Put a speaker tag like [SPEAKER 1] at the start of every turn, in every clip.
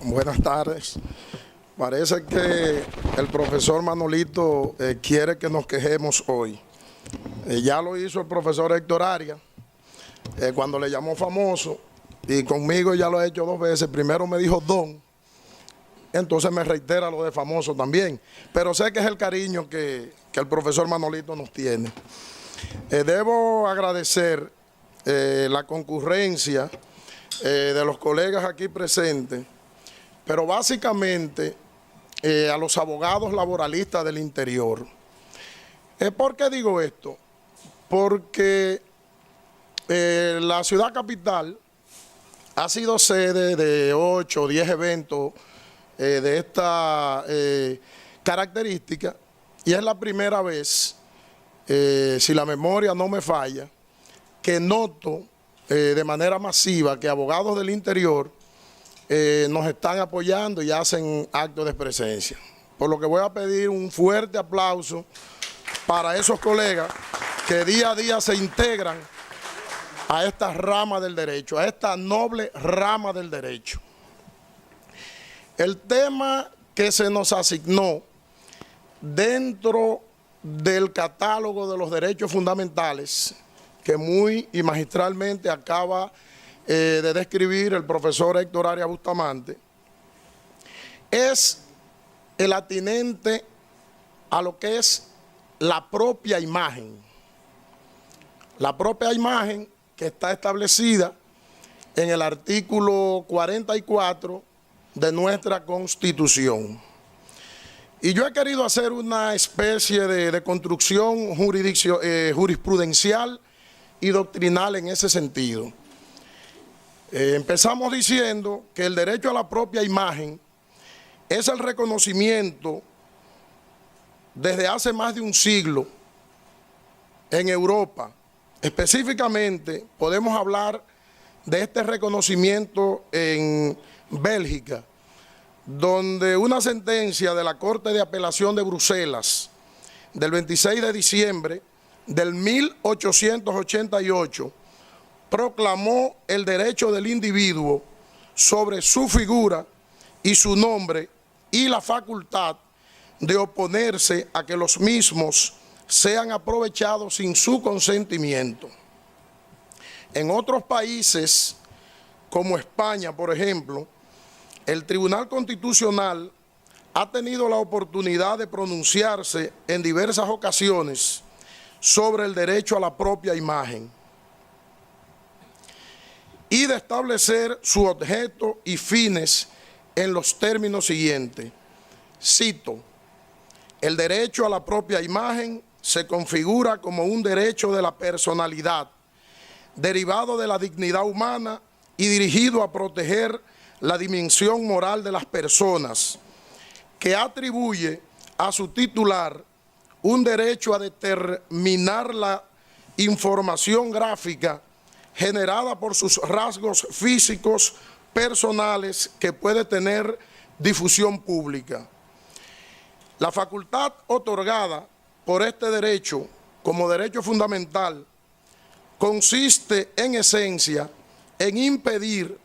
[SPEAKER 1] Buenas tardes. Parece que el profesor Manolito quiere que nos quejemos hoy. Ya lo hizo el profesor Héctor Arias cuando le llamó famoso, y conmigo ya lo ha hecho 2 veces. Primero me dijo don, entonces me reitera lo de famoso también. Pero sé que es el cariño que el profesor Manolito nos tiene. Debo agradecer la concurrencia de los colegas aquí presentes, pero básicamente a los abogados laboralistas del interior. ¿Por qué digo esto? Porque la ciudad capital ha sido sede de 8 o 10 eventos de esta característica, y es la primera vez, si la memoria no me falla, que noto de manera masiva que abogados del interior nos están apoyando y hacen actos de presencia. Por lo que voy a pedir un fuerte aplauso para esos colegas que día a día se integran a esta rama del derecho, a esta noble rama del derecho. El tema que se nos asignó dentro del catálogo de los derechos fundamentales, que muy y magistralmente acaba de describir el profesor Héctor Arias Bustamante, es el atinente a lo que es la propia imagen. La propia imagen que está establecida en el artículo 44 de nuestra Constitución. Y yo he querido hacer una especie de construcción jurisprudencial y doctrinal en ese sentido. Empezamos diciendo que el derecho a la propia imagen es el reconocimiento desde hace más de un siglo en Europa. Específicamente podemos hablar de este reconocimiento en Bélgica, donde una sentencia de la Corte de Apelación de Bruselas del 26 de diciembre del 1888 proclamó el derecho del individuo sobre su figura y su nombre y la facultad de oponerse a que los mismos sean aprovechados sin su consentimiento. En otros países, como España, por ejemplo, el Tribunal Constitucional ha tenido la oportunidad de pronunciarse en diversas ocasiones sobre el derecho a la propia imagen y de establecer su objeto y fines en los términos siguientes. Cito: el derecho a la propia imagen se configura como un derecho de la personalidad, derivado de la dignidad humana y dirigido a proteger la dimensión moral de las personas, que atribuye a su titular un derecho a determinar la información gráfica generada por sus rasgos físicos personales que puede tener difusión pública. La facultad otorgada por este derecho como derecho fundamental consiste en esencia en impedir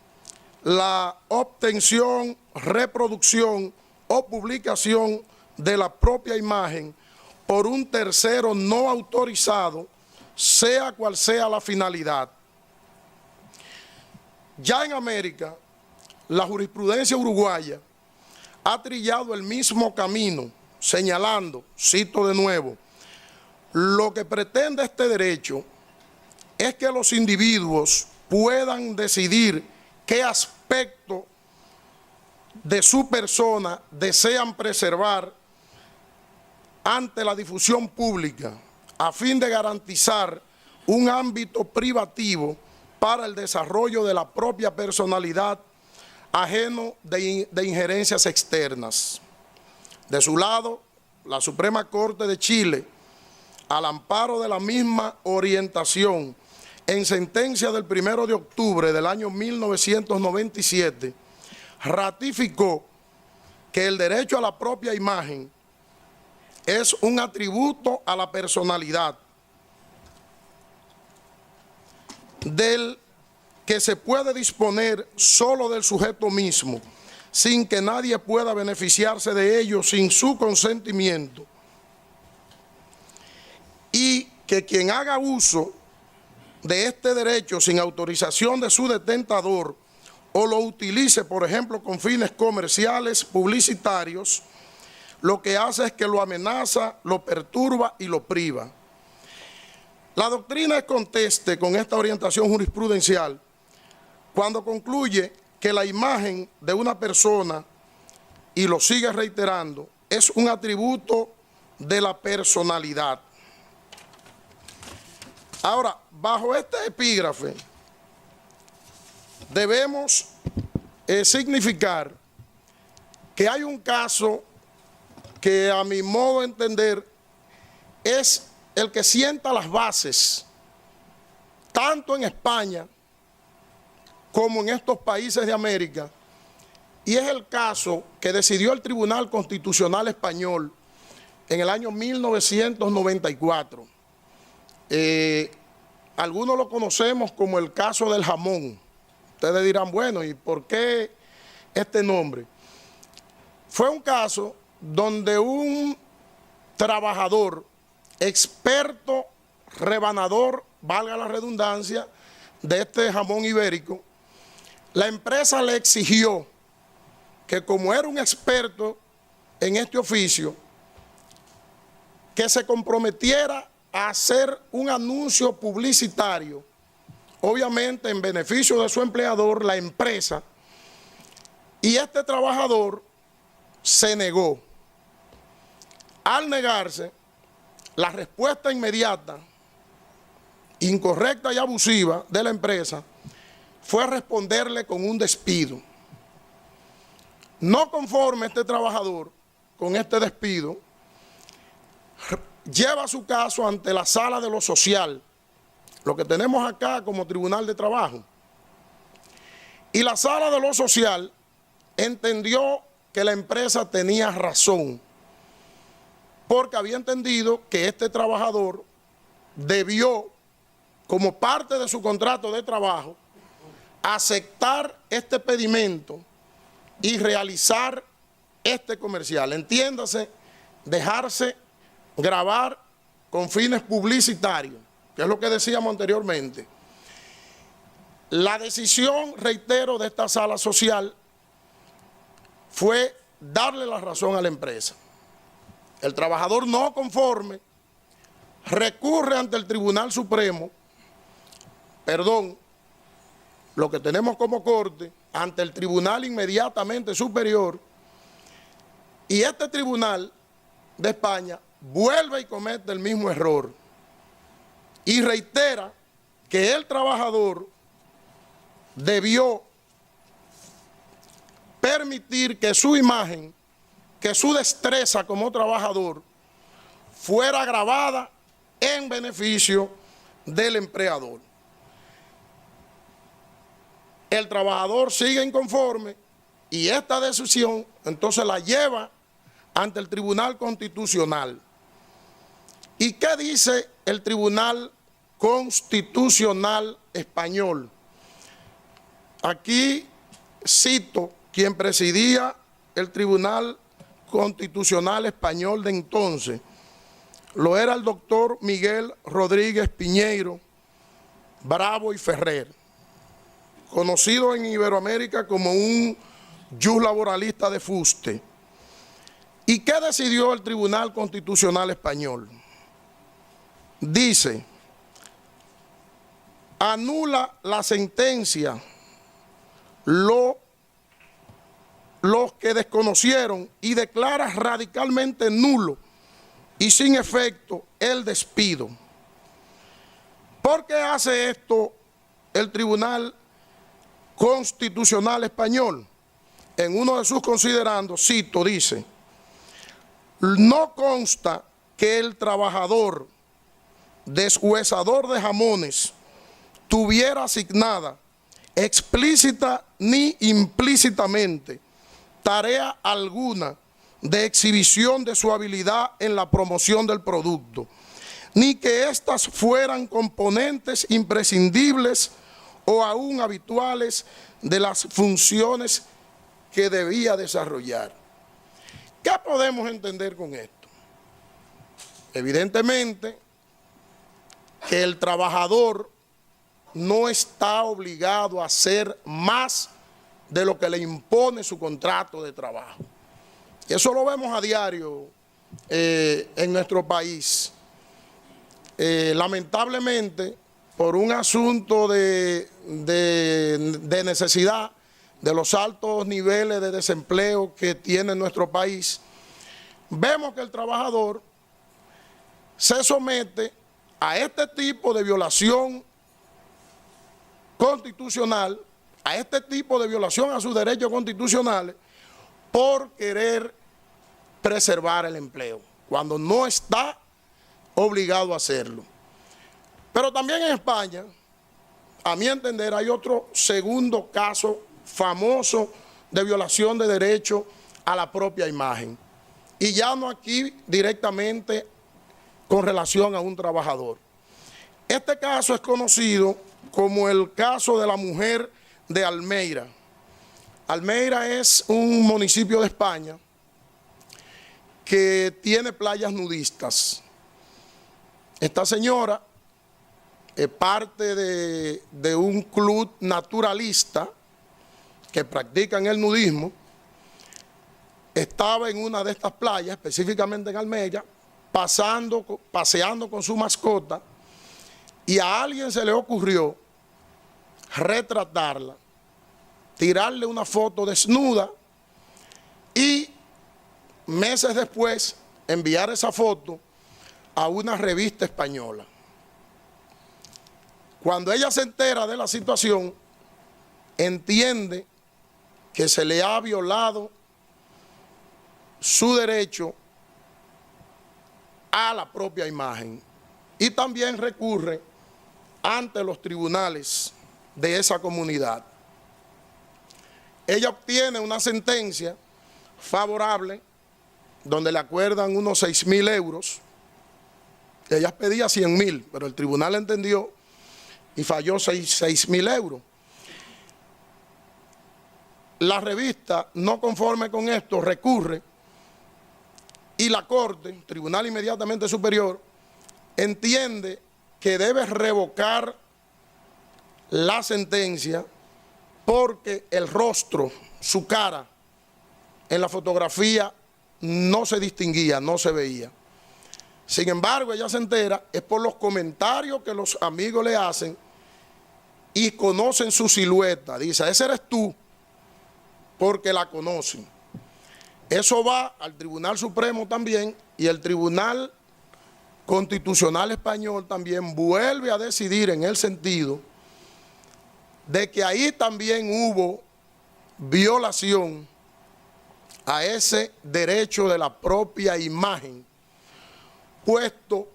[SPEAKER 1] la obtención, reproducción o publicación de la propia imagen por un tercero no autorizado, sea cual sea la finalidad. Ya en América, la jurisprudencia uruguaya ha trillado el mismo camino, señalando, cito de nuevo: lo que pretende este derecho es que los individuos puedan decidir qué aspecto de su persona desean preservar ante la difusión pública, a fin de garantizar un ámbito privativo para el desarrollo de la propia personalidad, ajeno de injerencias externas. De su lado, la Suprema Corte de Chile, al amparo de la misma orientación, en sentencia del 1 de octubre del año 1997, ratificó que el derecho a la propia imagen es un atributo a la personalidad del que se puede disponer solo del sujeto mismo, sin que nadie pueda beneficiarse de ello sin su consentimiento, y que quien haga uso de este derecho sin autorización de su detentador o lo utilice, por ejemplo, con fines comerciales, publicitarios, lo que hace es que lo amenaza, lo perturba y lo priva. La doctrina es conteste con esta orientación jurisprudencial cuando concluye que la imagen de una persona, y lo sigue reiterando, es un atributo de la personalidad. Ahora, bajo este epígrafe, debemos significar que hay un caso que, a mi modo de entender, es el que sienta las bases, tanto en España como en estos países de América, y es el caso que decidió el Tribunal Constitucional Español en el año 1994. Algunos lo conocemos como el caso del jamón. Ustedes dirán, bueno, ¿y por qué este nombre? Fue un caso donde un trabajador experto rebanador, valga la redundancia, de este jamón ibérico, la empresa le exigió que, como era un experto en este oficio, que se comprometiera a hacer un anuncio publicitario, obviamente en beneficio de su empleador, la empresa, y este trabajador se negó. Al negarse, la respuesta inmediata, incorrecta y abusiva de la empresa fue responderle con un despido. No conforme este trabajador con este despido, lleva su caso ante la Sala de lo Social, lo que tenemos acá como Tribunal de Trabajo. Y la Sala de lo Social entendió que la empresa tenía razón, porque había entendido que este trabajador debió, como parte de su contrato de trabajo, aceptar este pedimento y realizar este comercial. Entiéndase, dejarse grabar con fines publicitarios, que es lo que decíamos anteriormente. La decisión, reitero, de esta sala social fue darle la razón a la empresa. El trabajador, no conforme, recurre ante el Tribunal Supremo, lo que tenemos como corte, ante el tribunal inmediatamente superior, y este tribunal de España vuelve y comete el mismo error y reitera que el trabajador debió permitir que su imagen, que su destreza como trabajador fuera grabada en beneficio del empleador. El trabajador sigue inconforme y esta decisión entonces la lleva ante el Tribunal Constitucional. ¿Y qué dice el Tribunal Constitucional Español? Aquí cito quien presidía el Tribunal Constitucional Español de entonces. Lo era el doctor Miguel Rodríguez Piñeiro, Bravo y Ferrer, conocido en Iberoamérica como un jus laboralista de fuste. ¿Y qué decidió el Tribunal Constitucional Español? Dice, anula la sentencia los que desconocieron y declara radicalmente nulo y sin efecto el despido. ¿Por qué hace esto el Tribunal Constitucional Español? En uno de sus considerandos, cito, dice, no consta que el trabajador deshuesador de jamones tuviera asignada explícita ni implícitamente tarea alguna de exhibición de su habilidad en la promoción del producto, ni que éstas fueran componentes imprescindibles o aún habituales de las funciones que debía desarrollar. ¿Qué podemos entender con esto? Evidentemente que el trabajador no está obligado a hacer más de lo que le impone su contrato de trabajo. Eso lo vemos a diario en nuestro país. Lamentablemente, por un asunto de necesidad, de los altos niveles de desempleo que tiene nuestro país, vemos que el trabajador se somete a este tipo de violación constitucional, a este tipo de violación a sus derechos constitucionales, por querer preservar el empleo, cuando no está obligado a hacerlo. Pero también en España, a mi entender, hay otro segundo caso famoso de violación de derecho a la propia imagen. Y ya no aquí directamente con relación a un trabajador. Este caso es conocido como el caso de la mujer de Almeira. Almeira es un municipio de España que tiene playas nudistas. Esta señora es parte de un club naturalista que practican el nudismo. Estaba en una de estas playas, específicamente en Almeira, paseando con su mascota, y a alguien se le ocurrió retratarla, tirarle una foto desnuda y meses después enviar esa foto a una revista española. Cuando ella se entera de la situación, entiende que se le ha violado su derecho a la propia imagen y también recurre ante los tribunales de esa comunidad. Ella obtiene una sentencia favorable donde le acuerdan unos 6.000 euros. Ella pedía 100.000, pero el tribunal entendió y falló 6.000 euros. La revista, no conforme con esto, recurre y la Corte, Tribunal Inmediatamente Superior, entiende que debe revocar la sentencia porque el rostro, su cara, en la fotografía no se distinguía, no se veía. Sin embargo, ella se entera, es por los comentarios que los amigos le hacen y conocen su silueta. Dice, ese eres tú, porque la conocen. Eso va al Tribunal Supremo también, y el Tribunal Constitucional Español también vuelve a decidir en el sentido de que ahí también hubo violación a ese derecho de la propia imagen, puesto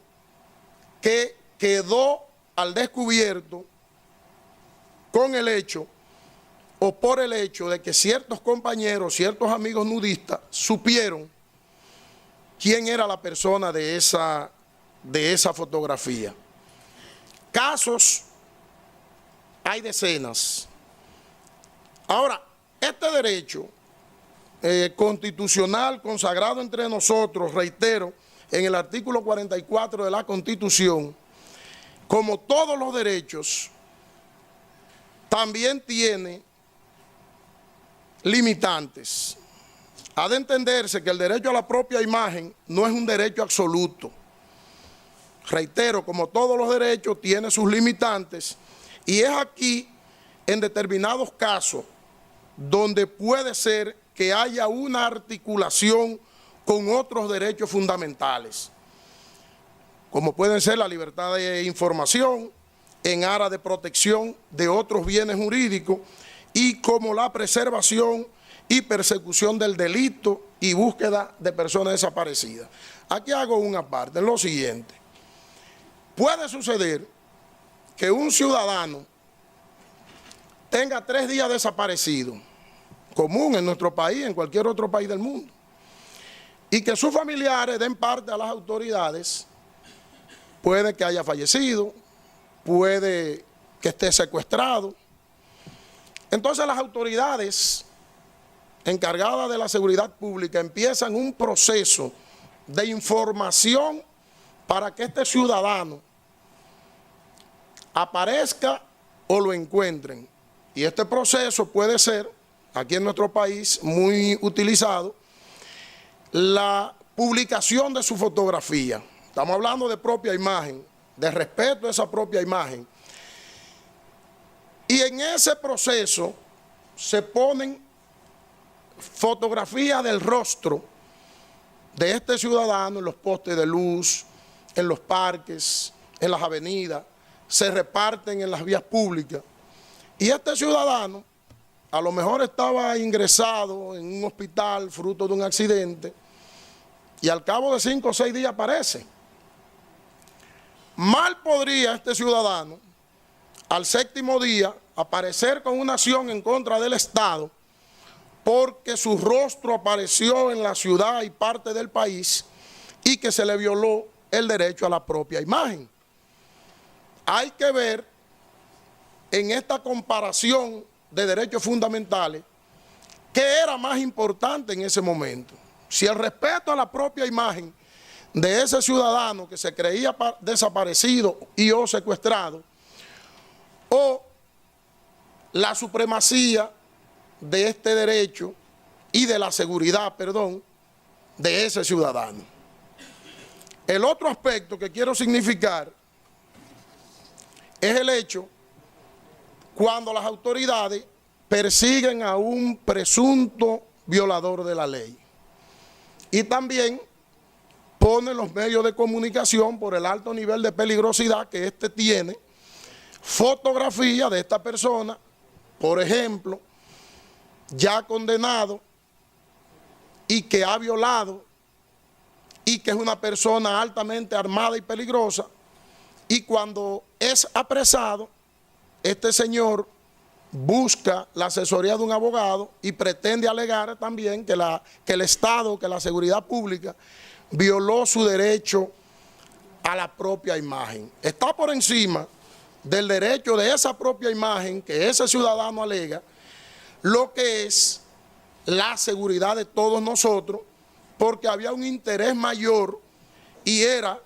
[SPEAKER 1] que quedó al descubierto con el hecho o por el hecho de que ciertos compañeros, ciertos amigos nudistas supieron quién era la persona de esa fotografía. Casos hay decenas. Ahora, este derecho constitucional consagrado entre nosotros, reitero, en el artículo 44 de la Constitución, como todos los derechos, también tiene limitantes. Ha de entenderse que el derecho a la propia imagen no es un derecho absoluto. Reitero, como todos los derechos, tiene sus limitantes, y es aquí, en determinados casos, donde puede ser que haya una articulación con otros derechos fundamentales, como pueden ser la libertad de información, en aras de protección de otros bienes jurídicos, y como la preservación y persecución del delito y búsqueda de personas desaparecidas. Aquí hago una parte, en lo siguiente. Puede suceder que un ciudadano tenga 3 días desaparecido, común en nuestro país, en cualquier otro país del mundo, y que sus familiares den parte a las autoridades. Puede que haya fallecido, puede que esté secuestrado. Entonces las autoridades encargadas de la seguridad pública empiezan un proceso de información para que este ciudadano aparezca o lo encuentren. Y este proceso puede ser, aquí en nuestro país, muy utilizado, la publicación de su fotografía. Estamos hablando de propia imagen, de respeto a esa propia imagen. Y en ese proceso se ponen fotografías del rostro de este ciudadano en los postes de luz, en los parques, en las avenidas, se reparten en las vías públicas. Y este ciudadano a lo mejor estaba ingresado en un hospital fruto de un accidente y al cabo de 5 o 6 días aparece. Mal podría este ciudadano al 7º día aparecer con una acción en contra del Estado porque su rostro apareció en la ciudad y parte del país y que se le violó el derecho a la propia imagen. Hay que ver en esta comparación de derechos fundamentales qué era más importante en ese momento. Si el respeto a la propia imagen de ese ciudadano que se creía desaparecido y o secuestrado, o la supremacía de este derecho y de la seguridad, de ese ciudadano. El otro aspecto que quiero significar es el hecho cuando las autoridades persiguen a un presunto violador de la ley y también ponen los medios de comunicación por el alto nivel de peligrosidad que éste tiene, fotografía de esta persona, por ejemplo, ya condenado y que ha violado y que es una persona altamente armada y peligrosa, y cuando es apresado, este señor busca la asesoría de un abogado y pretende alegar también que el Estado, que la seguridad pública violó su derecho a la propia imagen. Está por encima del derecho de esa propia imagen que ese ciudadano alega, lo que es la seguridad de todos nosotros, porque había un interés mayor y era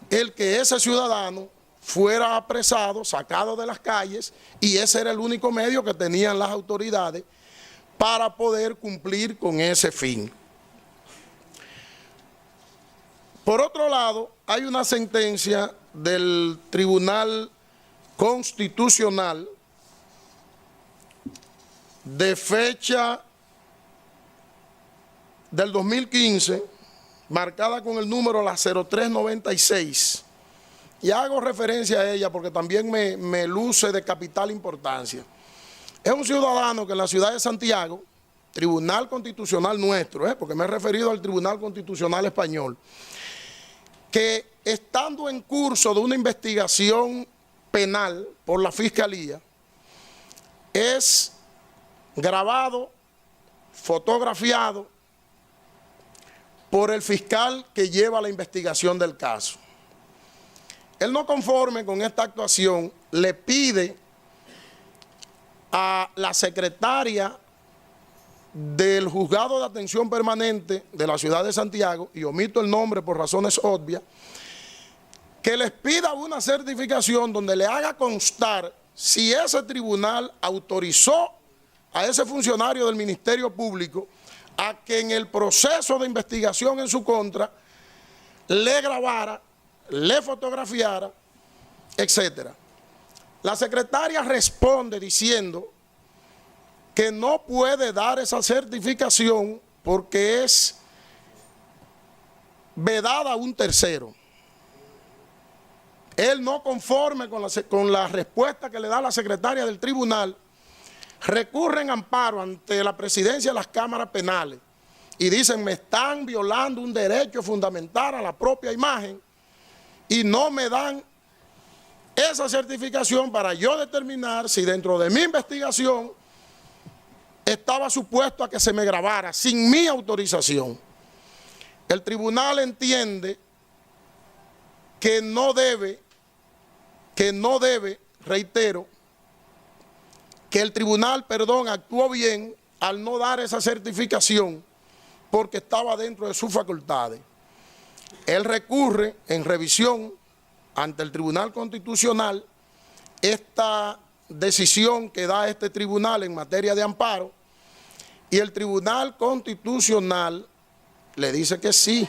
[SPEAKER 1] el que ese ciudadano fuera apresado, sacado de las calles, y ese era el único medio que tenían las autoridades para poder cumplir con ese fin. Por otro lado, hay una sentencia del Tribunal Constitucional de fecha del 2015, marcada con el número la 0396, y hago referencia a ella porque también me luce de capital importancia. Es un ciudadano que en la ciudad de Santiago, Tribunal Constitucional nuestro, porque me he referido al Tribunal Constitucional español, que estando en curso de una investigación penal por la Fiscalía, es grabado, fotografiado por el fiscal que lleva la investigación del caso. Él, no conforme con esta actuación, le pide a la secretaria del Juzgado de Atención Permanente de la ciudad de Santiago, y omito el nombre por razones obvias, que les pida una certificación donde le haga constar si ese tribunal autorizó a ese funcionario del Ministerio Público a que en el proceso de investigación en su contra le grabara, le fotografiara, etc. La secretaria responde diciendo que no puede dar esa certificación porque es vedada a un tercero. Él, no conforme con la respuesta que le da la secretaria del tribunal, recurre en amparo ante la presidencia de las cámaras penales y dicen: me están violando un derecho fundamental a la propia imagen y no me dan esa certificación para yo determinar si dentro de mi investigación estaba supuesto a que se me grabara sin mi autorización. El tribunal entiende que no debe, reitero, que el tribunal, actuó bien al no dar esa certificación porque estaba dentro de sus facultades. Él recurre en revisión ante el Tribunal Constitucional esta decisión que da este tribunal en materia de amparo, y el Tribunal Constitucional le dice que sí,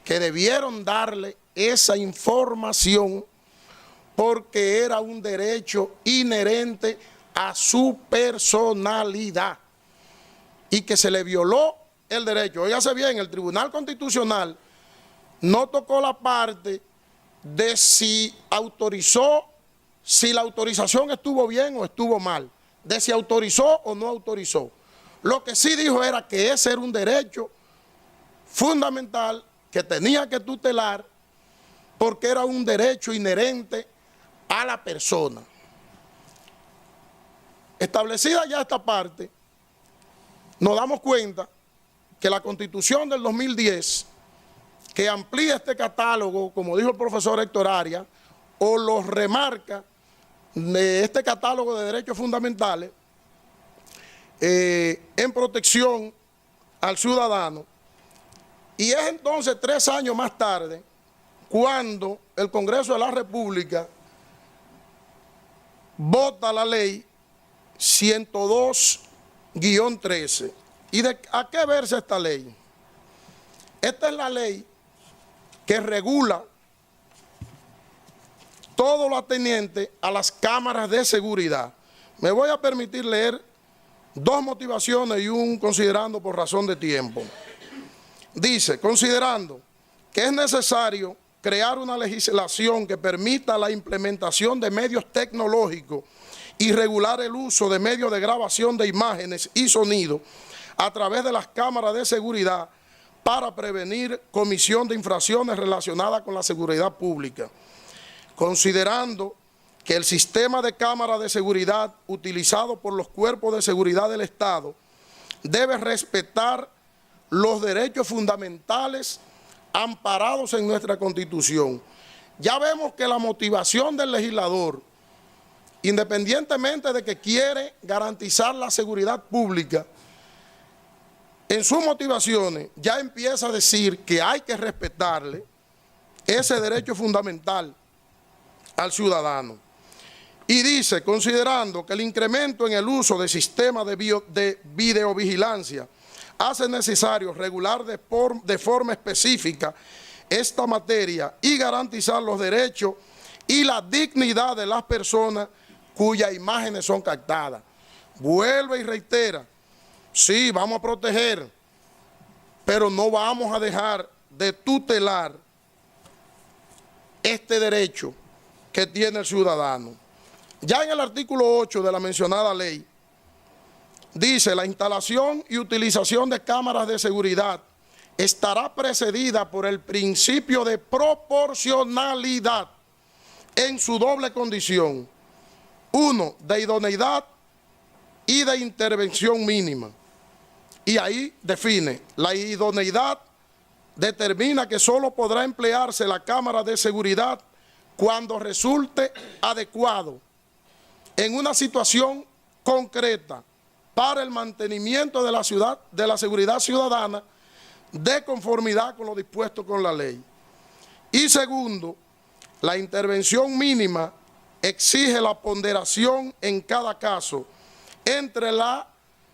[SPEAKER 1] que debieron darle esa información porque era un derecho inherente a su personalidad y que se le violó el derecho. Óigase bien, el Tribunal Constitucional no tocó la parte de si autorizó, si la autorización estuvo bien o estuvo mal, de si autorizó o no autorizó. Lo que sí dijo era que ese era un derecho fundamental que tenía que tutelar porque era un derecho inherente a la persona. Establecida ya esta parte, nos damos cuenta que la Constitución del 2010, que amplía este catálogo, como dijo el profesor Héctor Arias, o los remarca de este catálogo de derechos fundamentales en protección al ciudadano, y es entonces 3 años más tarde cuando el Congreso de la República vota la ley 102-13. ¿Y a qué versa esta ley? Esta es la ley que regula todo lo atendiente a las cámaras de seguridad. Me voy a permitir leer 2 motivaciones y un considerando por razón de tiempo. Dice, considerando que es necesario crear una legislación que permita la implementación de medios tecnológicos y regular el uso de medios de grabación de imágenes y sonido a través de las cámaras de seguridad para prevenir comisión de infracciones relacionadas con la seguridad pública. Considerando que el sistema de cámaras de seguridad utilizado por los cuerpos de seguridad del Estado debe respetar los derechos fundamentales amparados en nuestra Constitución. Ya vemos que la motivación del legislador, independientemente de que quiere garantizar la seguridad pública, en sus motivaciones ya empieza a decir que hay que respetarle ese derecho fundamental al ciudadano. Y dice, considerando que el incremento en el uso de sistemas de videovigilancia hace necesario regular de forma específica esta materia y garantizar los derechos y la dignidad de las personas cuyas imágenes son captadas. Vuelve y reitera, sí, vamos a proteger, pero no vamos a dejar de tutelar este derecho que tiene el ciudadano. Ya en el artículo 8 de la mencionada ley, dice, la instalación y utilización de cámaras de seguridad estará precedida por el principio de proporcionalidad en su doble condición. 1, de idoneidad y de intervención mínima. Y ahí define, la idoneidad determina que solo podrá emplearse la cámara de seguridad cuando resulte adecuado en una situación concreta para el mantenimiento de la seguridad ciudadana de conformidad con lo dispuesto con la ley. Y segundo, la intervención mínima exige la ponderación en cada caso entre la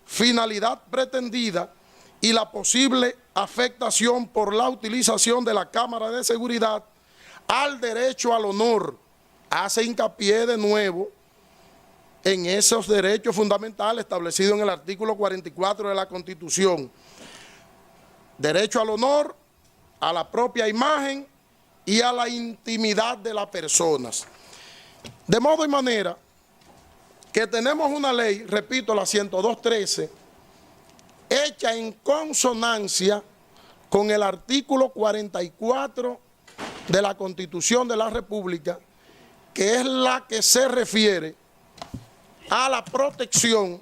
[SPEAKER 1] finalidad pretendida y la posible afectación por la utilización de la cámara de seguridad al derecho al honor. Hace hincapié de nuevo en esos derechos fundamentales establecidos en el artículo 44 de la Constitución. Derecho al honor, a la propia imagen y a la intimidad de las personas. De modo y manera que tenemos una ley, repito, la 102-13, hecha en consonancia con el artículo 44 de la Constitución de la República, que es la que se refiere a la protección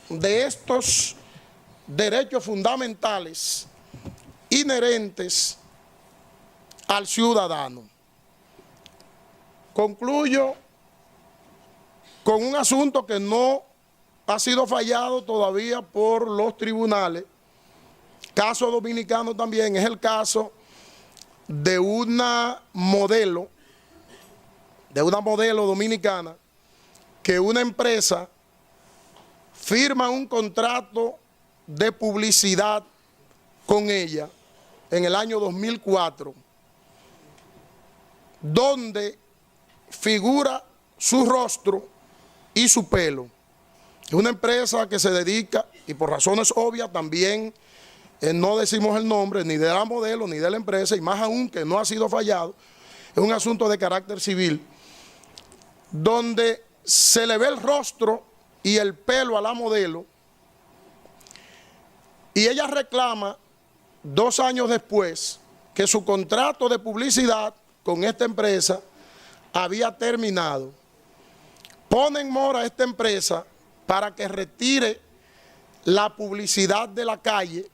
[SPEAKER 1] de estos derechos fundamentales inherentes al ciudadano. Concluyo con un asunto que no ha sido fallado todavía por los tribunales. Caso dominicano también es el caso de una modelo dominicana, que una empresa firma un contrato de publicidad con ella en el año 2004, donde figura su rostro y su pelo. Es una empresa que se dedica, y por razones obvias también no decimos el nombre ni de la modelo ni de la empresa, y más aún que no ha sido fallado, es un asunto de carácter civil, donde se le ve el rostro y el pelo a la modelo, y ella reclama 2 años después que su contrato de publicidad con esta empresa había terminado. Pone en mora a esta empresa para que retire la publicidad de la calle.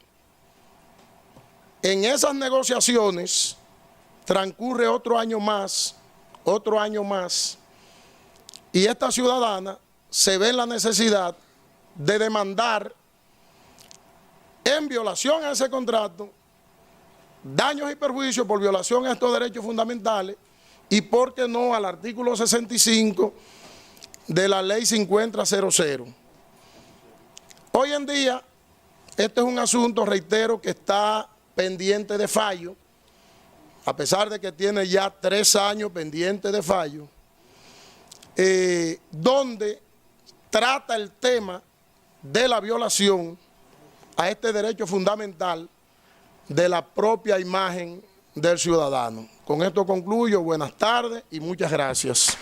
[SPEAKER 1] En esas negociaciones transcurre otro año más, y esta ciudadana se ve en la necesidad de demandar en violación a ese contrato, daños y perjuicios por violación a estos derechos fundamentales y, ¿por qué no?, al artículo 65 de la ley 5000. Hoy en día, este es un asunto, reitero, que está pendiente de fallo, a pesar de que tiene ya 3 años pendiente de fallo, donde trata el tema de la violación a este derecho fundamental de la propia imagen del ciudadano. Con esto concluyo. Buenas tardes y muchas gracias.